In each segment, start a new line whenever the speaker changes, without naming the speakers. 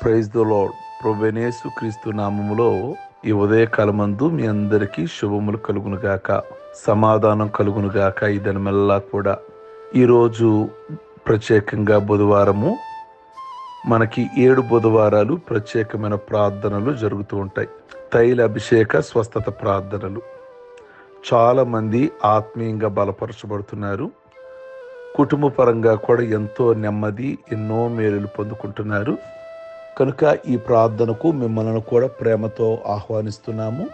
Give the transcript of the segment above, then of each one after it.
Praise the lord. ప్రభువైన క్రీస్తు నామములో ఈ ఉదయకాలమందు మీ అందరికీ శుభములు కలుగునుగాక, సమాధానం కలుగునుగాక. ఈ దినమెల్లా కూడా ఈరోజు ప్రత్యేకంగా బుధవారము. మనకి 7 బుధవారాలు ప్రత్యేకమైన ప్రార్థనలు జరుగుతూ ఉంటాయి. తైల అభిషేక స్వస్థత ప్రార్థనలు. చాలా మంది ఆత్మీయంగా బలపరచబడుతున్నారు. కుటుంబ పరంగా కూడా ఎంతో నెమ్మది, ఎన్నో మేలులు పొందుకుంటున్నారు. కనుక ఈ ప్రార్థనకు మిమ్మల్ని కూడా ప్రేమతో ఆహ్వానిస్తున్నాము.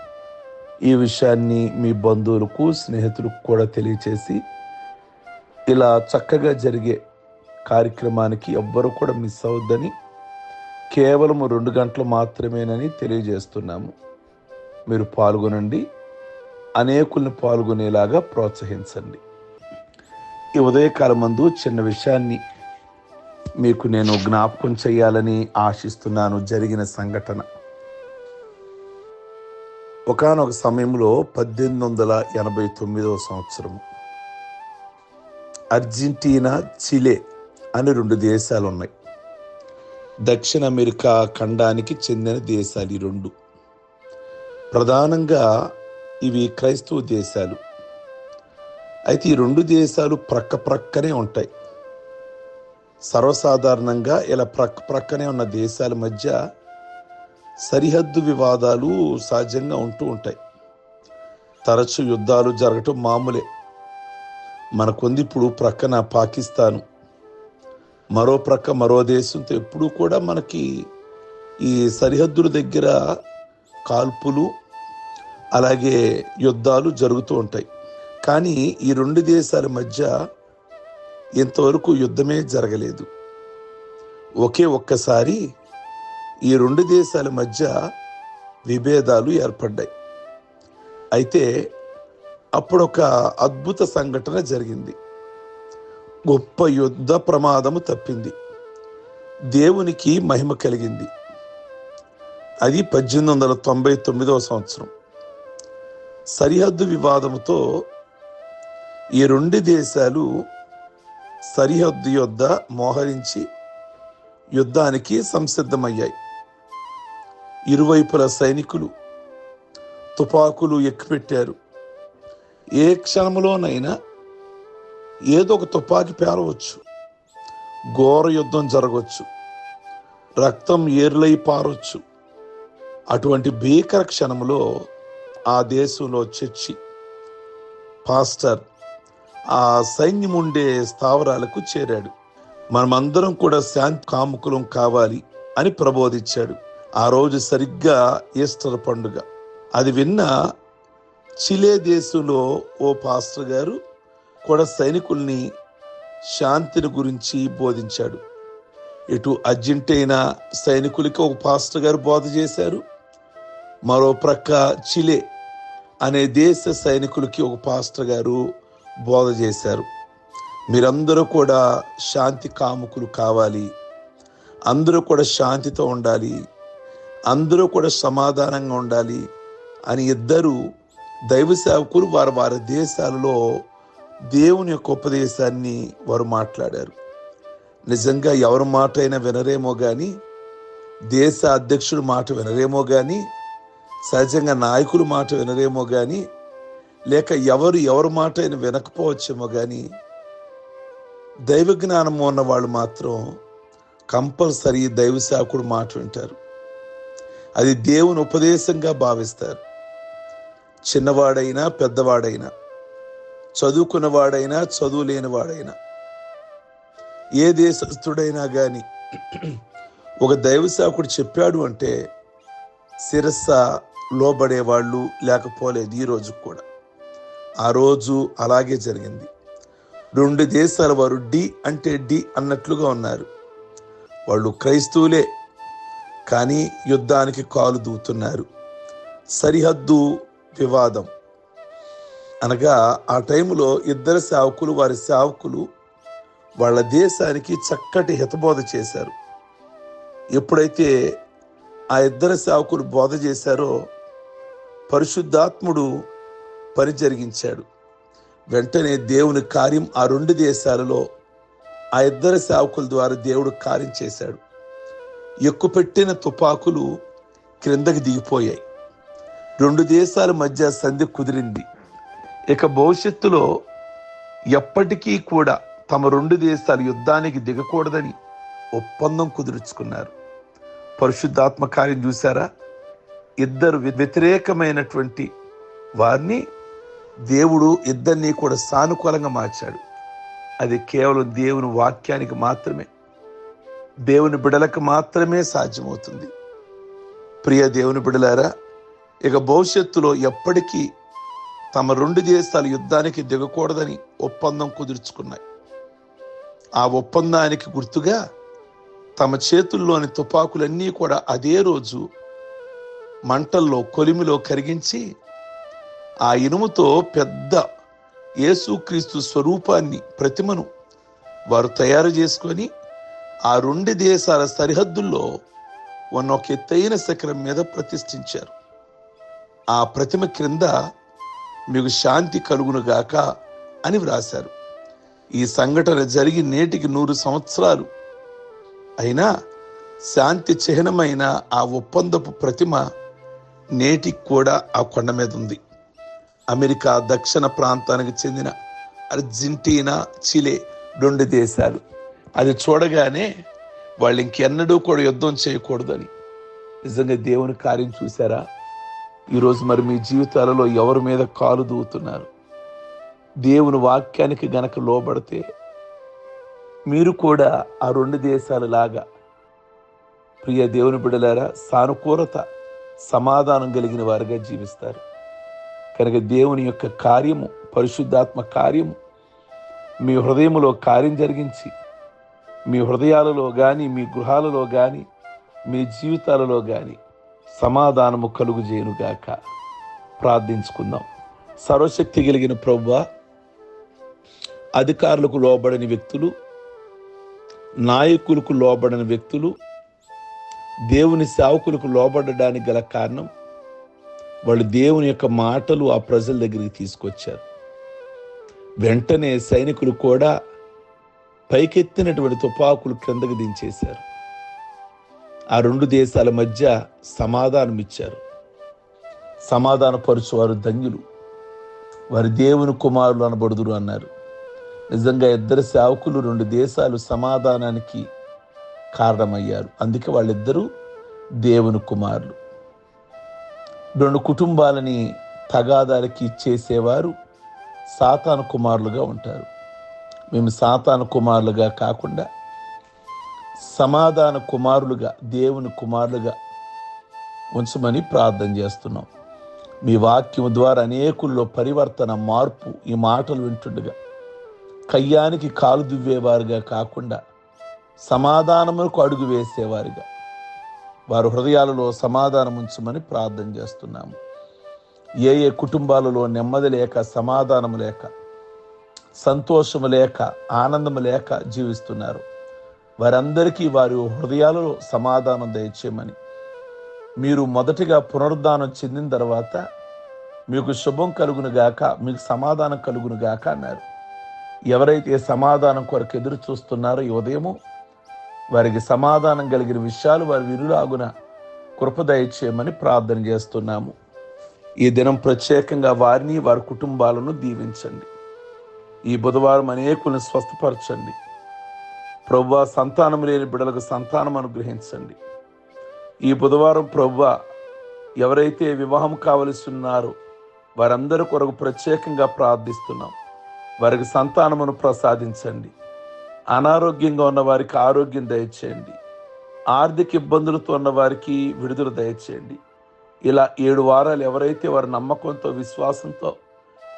ఈ విషయాన్ని మీ బంధువులకు, స్నేహితులకు కూడా తెలియచేసి ఇలా చక్కగా జరిగే కార్యక్రమానికి ఎవ్వరూ కూడా మిస్ అవద్దని, కేవలం 2 గంటలు మాత్రమేనని తెలియజేస్తున్నాము. మీరు పాల్గొనండి, అనేకుల్ని పాల్గొనేలాగా ప్రోత్సహించండి. ఈ ఉదయకాలమందు చిన్న విషయాన్ని మీకు నేను జ్ఞాపకం చేయాలని ఆశిస్తున్నాను. జరిగిన సంఘటన ఒకానొక సమయంలో 1889 సంవత్సరము అర్జెంటీనా, చిలే అని 2 దేశాలు ఉన్నాయి. దక్షిణ అమెరికా ఖండానికి చెందిన దేశాలు ఈ 2. ప్రధానంగా ఇవి క్రైస్తవ దేశాలు. అయితే ఈ 2 దేశాలు ప్రక్కనే ఉంటాయి. సర్వసాధారణంగా ఇలా ప్రక్కనే ఉన్న దేశాల మధ్య సరిహద్దు వివాదాలు సహజంగా ఉంటూ ఉంటాయి. తరచు యుద్ధాలు జరగటం మామూలే. మనకుంది ఇప్పుడు ప్రక్కన పాకిస్తాను, మరో ప్రక్క మరో దేశంతో ఎప్పుడూ కూడా మనకి ఈ సరిహద్దుల దగ్గర కాల్పులు, అలాగే యుద్ధాలు జరుగుతూ ఉంటాయి. కానీ ఈ 2 దేశాల మధ్య ఇంతవరకు యుద్ధమే జరగలేదు. ఒక్కసారి ఈ 2 దేశాల మధ్య విభేదాలు ఏర్పడ్డాయి. అయితే అప్పుడు ఒక అద్భుత సంఘటన జరిగింది. గొప్ప యుద్ధ ప్రమాదము తప్పింది. దేవునికి మహిమ కలిగింది. అది 1899 సంవత్సరం. సరిహద్దు వివాదముతో ఈ 2 దేశాలు సరిహద్దు యొద్ద మోహరించి యుద్ధానికి సంసిద్ధమయ్యాయి. ఇరువైపుల సైనికులు తుపాకులు ఎక్కుపెట్టారు. ఏ క్షణంలోనైనా ఏదో ఒక తుపాకి పేలవచ్చు, ఘోర యుద్ధం జరగవచ్చు, రక్తం ఏర్లై పారవచ్చు. అటువంటి భీకర క్షణంలో ఆ దేశంలో చర్చి పాస్టర్ ఆ సైన్యం ఉండే స్థావరాలకు చేరాడు. మనమందరం కూడా శాంతి కాముకులం కావాలి అని ప్రబోధించాడు. ఆ రోజు సరిగ్గా ఈస్టర్ పండుగ. అది విన్న చిలే దేశంలో ఓ పాస్టర్ గారు కూడా సైనికుల్ని శాంతిని గురించి బోధించాడు. ఇటు అర్జెంటీనా సైనికులకి ఒక పాస్టర్ గారు బోధ చేశారు. మరో ప్రక్క చిలే అనే దేశ సైనికులకి ఒక పాస్టర్ గారు బోధ చేశారు. మీరందరూ కూడా శాంతి కాముకులు కావాలి, అందరూ కూడా శాంతితో ఉండాలి, అందరూ కూడా సమాధానంగా ఉండాలి అని ఇద్దరు దైవ సేవకులు వారి దేశాలలో దేవుని యొక్క ఉపదేశాన్ని వారు మాట్లాడారు. నిజంగా ఎవరి మాట అయినా వినరేమో కానీ, దేశ అధ్యక్షుడి మాట వినరేమో కానీ, సహజంగా నాయకుల మాట వినరేమో కానీ, లేక ఎవరి మాట అయినా వినకపోవచ్చేమో కానీ, దైవ జ్ఞానం ఉన్న వాళ్ళు మాత్రం కంపల్సరీ దైవ సేవకుడు మాట వింటారు. అది దేవుని ఉపదేశంగా భావిస్తారు. చిన్నవాడైనా పెద్దవాడైనా, చదువుకున్నవాడైనా చదువు లేనివాడైనా, ఏ దేశస్థుడైనా కానీ ఒక దైవ సేవకుడు చెప్పాడు అంటే శిరస్స లోబడేవాళ్ళు లేకపోలేదు. ఈ రోజు కూడా ఆ రోజు అలాగే జరిగింది. 2 దేశాల వారు డి అంటే డి అన్నట్లుగా ఉన్నారు. వాళ్ళు క్రైస్తవులే, కానీ యుద్ధానికి కాలు దూతున్నారు. సరిహద్దు వివాదం అనగా ఆ టైంలో ఇద్దరు సేవకులు, వారి సేవకులు వాళ్ళ దేశానికి చక్కటి హితబోధ చేశారు. ఎప్పుడైతే ఆ ఇద్దరు సేవకులు బోధ చేశారో పరిశుద్ధాత్ముడు పని జరిగించాడు. వెంటనే దేవుని కార్యం ఆ 2 దేశాలలో ఆ ఇద్దరు సేవకుల ద్వారా దేవుడు కార్యం చేశాడు. ఎక్కుపెట్టిన తుపాకులు క్రిందకి దిగిపోయాయి. 2 దేశాల మధ్య సంధి కుదిరింది. ఇక భవిష్యత్తులో ఎప్పటికీ కూడా తమ 2 దేశాలు యుద్ధానికి దిగకూడదని ఒప్పందం కుదుర్చుకున్నారు. పరిశుద్ధాత్మ కార్యం చూసారా? ఇద్దరు వ్యతిరేకమైనటువంటి వారిని దేవుడు ఇద్దరిని కూడా సానుకూలంగా మార్చాడు. అది కేవలం దేవుని వాక్యానికి మాత్రమే, దేవుని బిడలకు మాత్రమే సాధ్యమవుతుంది. ప్రియ దేవుని బిడలారా, ఇక భవిష్యత్తులో ఎప్పటికీ తమ 2 దేశాలు యుద్ధానికి దిగకూడదని ఒప్పందం కుదుర్చుకున్నాయి. ఆ ఒప్పందానికి గుర్తుగా తమ చేతుల్లోని తుపాకులన్నీ కూడా అదే రోజు మంటల్లో కొలిమిలో కరిగించి ఆ ఇనుముతో పెద్ద యేసుక్రీస్తు స్వరూపాన్ని, ప్రతిమను వారు తయారు చేసుకొని ఆ 2 దేశాల సరిహద్దుల్లో ఉన్న ఒక ఎత్తైన శిఖరం మీద ప్రతిష్ఠించారు. ఆ ప్రతిమ క్రింద మీకు శాంతి కలుగునుగాక అని వ్రాశారు. ఈ సంఘటన జరిగి నేటికి 100 సంవత్సరాలు అయినా శాంతి చిహ్నమైన ఆ ఒప్పందపు ప్రతిమ నేటికి కూడా ఆ కొండ మీద ఉంది. అమెరికా దక్షిణ ప్రాంతానికి చెందిన అర్జెంటీనా, చిలే 2 దేశాలు. అది చూడగానే వాళ్ళు ఇంకెన్నడూ కూడా యుద్ధం చేయకూడదని. నిజంగా దేవుని కార్యం చూసారా? ఈరోజు మరి మీ జీవితాలలో ఎవరి మీద కాలు దూవుతున్నారు? దేవుని వాక్యానికి గనక లోబడితే మీరు కూడా ఆ 2 దేశాల లాగా, ప్రియ దేవుని బిడ్డలారా, సానుకూలత, సమాధానం కలిగిన వారుగా జీవిస్తారు. కనుక దేవుని యొక్క కార్యము, పరిశుద్ధాత్మ కార్యము మీ హృదయములో కార్యం జరిగించి మీ హృదయాలలో కానీ, మీ గృహాలలో కానీ, మీ జీవితాలలో కానీ సమాధానము కలుగుజేయునుగాక. ప్రార్థించుకుందాం. సర్వశక్తి కలిగిన ప్రభువా, అధికారులకు లోబడని వ్యక్తులు, నాయకులకు లోబడని వ్యక్తులు దేవుని సేవకులకు లోబడడానికి గల కారణం వాళ్ళు దేవుని యొక్క మాటలు ఆ ప్రజల దగ్గరికి తీసుకొచ్చారు. వెంటనే సైనికులు కూడా పైకెత్తినటువంటి తుపాకులు క్రిందకు దించేశారు. ఆ 2 దేశాల మధ్య సమాధానం ఇచ్చారు. సమాధానపరుచువారు ధన్యులు, వారి దేవుని కుమారులు అనబడుదురు అన్నారు. నిజంగా ఇద్దరు సేవకులు 2 దేశాలు సమాధానానికి కారణమయ్యారు. అందుకే వాళ్ళిద్దరూ దేవుని కుమారులు. 2 కుటుంబాలని తగాదాలకి చేసేవారు సాతాను కుమారులుగా ఉంటారు. మేము సాతాను కుమారులుగా కాకుండా సమాధాన కుమారులుగా, దేవుని కుమారులుగా ఉంచమని ప్రార్థన చేస్తున్నాం. మీ వాక్యం ద్వారా అనేకుల్లో పరివర్తన, మార్పు ఈ మాటలు వింటుండగా కయ్యానికి కాలు దువ్వేవారుగా కాకుండా సమాధానములకు అడుగు వేసేవారుగా వారి హృదయాలలో సమాధానం ఉంచమని ప్రార్థన చేస్తున్నాము. ఏ ఏ కుటుంబాలలో నెమ్మది లేక, సమాధానము లేక, సంతోషము లేక, ఆనందము లేక జీవిస్తున్నారు, వారందరికీ వారి హృదయాలలో సమాధానం దయచేయమని, మీరు మొదటిగా పునరుద్ధానం చెందిన తర్వాత మీకు శుభం కలుగును గాక, మీకు సమాధానం కలుగును గాక అన్నారు. ఎవరైతే సమాధానం కొరకు ఎదురు చూస్తున్నారో ఈ ఉదయము వారికి సమాధానం కలిగిన విషయాలు వారి వినులాగున కృప దయచేయమని ప్రార్థన చేస్తున్నాము. ఈ దినం ప్రత్యేకంగా వారిని, వారి కుటుంబాలను దీవించండి. ఈ బుధవారం అనేకులను స్వస్థపరచండి. ప్రభువా, సంతానం లేని బిడ్డలకు సంతానం అనుగ్రహించండి. ఈ బుధవారం ప్రభువా, ఎవరైతే వివాహం కావలసి ఉన్నారో వారందరి కొరకు ప్రత్యేకంగా ప్రార్థిస్తున్నాం. వారికి సంతానమును ప్రసాదించండి. అనారోగ్యంగా ఉన్న వారికి ఆరోగ్యం దయచేయండి. ఆర్థిక ఇబ్బందులతో ఉన్న వారికి విడుదల దయచేయండి. ఇలా 7 వారాలు ఎవరైతే వారి నమ్మకంతో, విశ్వాసంతో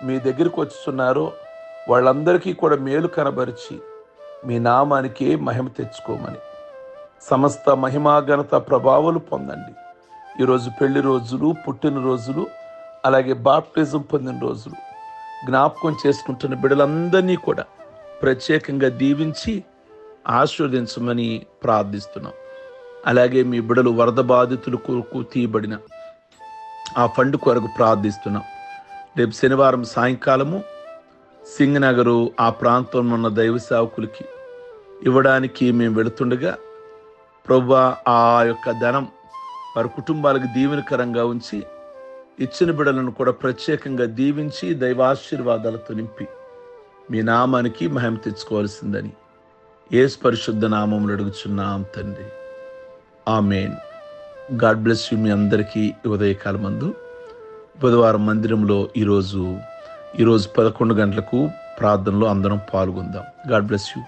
మీ దగ్గరికి వచ్చుతున్నారో వాళ్ళందరికీ కూడా మేలు కనబరిచి మీ నామానికి మహిమ తెచ్చుకోమని, సమస్త మహిమా ఘనత ప్రభావాలు పొందండి. ఈరోజు పెళ్లి రోజులు, పుట్టినరోజులు, అలాగే బాప్టిజం పొందిన రోజులు జ్ఞాపకం చేసుకుంటున్న బిడ్డలందరినీ కూడా ప్రత్యేకంగా దీవించి ఆశీర్వదించమని ప్రార్థిస్తున్నాం. అలాగే మీ బిడ్డలు వరద బాధితులు కొరకు తీయబడిన ఆ ఫండ్ కొరకు ప్రార్థిస్తున్నాం. రేపు శనివారం సాయంకాలము సింగనగరు ఆ ప్రాంతంలో ఉన్న దైవ సేవకులకి ఇవ్వడానికి మేము వెళుతుండగా ప్రభువా, ఆ యొక్క ధనం వారి కుటుంబాలకు దీవెనకరంగా ఉంచి ఇచ్చిన బిడ్డలను కూడా ప్రత్యేకంగా దీవించి దైవాశీర్వాదాలతో నింపి మీ నామానికి మహిమ తెచ్చుకోవాల్సిందని యేసు పరిశుద్ధ నామములో అడుగుచున్నాం తండ్రి. ఆమేన్. God bless you. మీ అందరికీ ఉదయకాలం మందు బుధవారం మందిరంలో ఈరోజు 11 గంటలకు ప్రార్థనలో అందరం పాల్గొందాం. God bless you.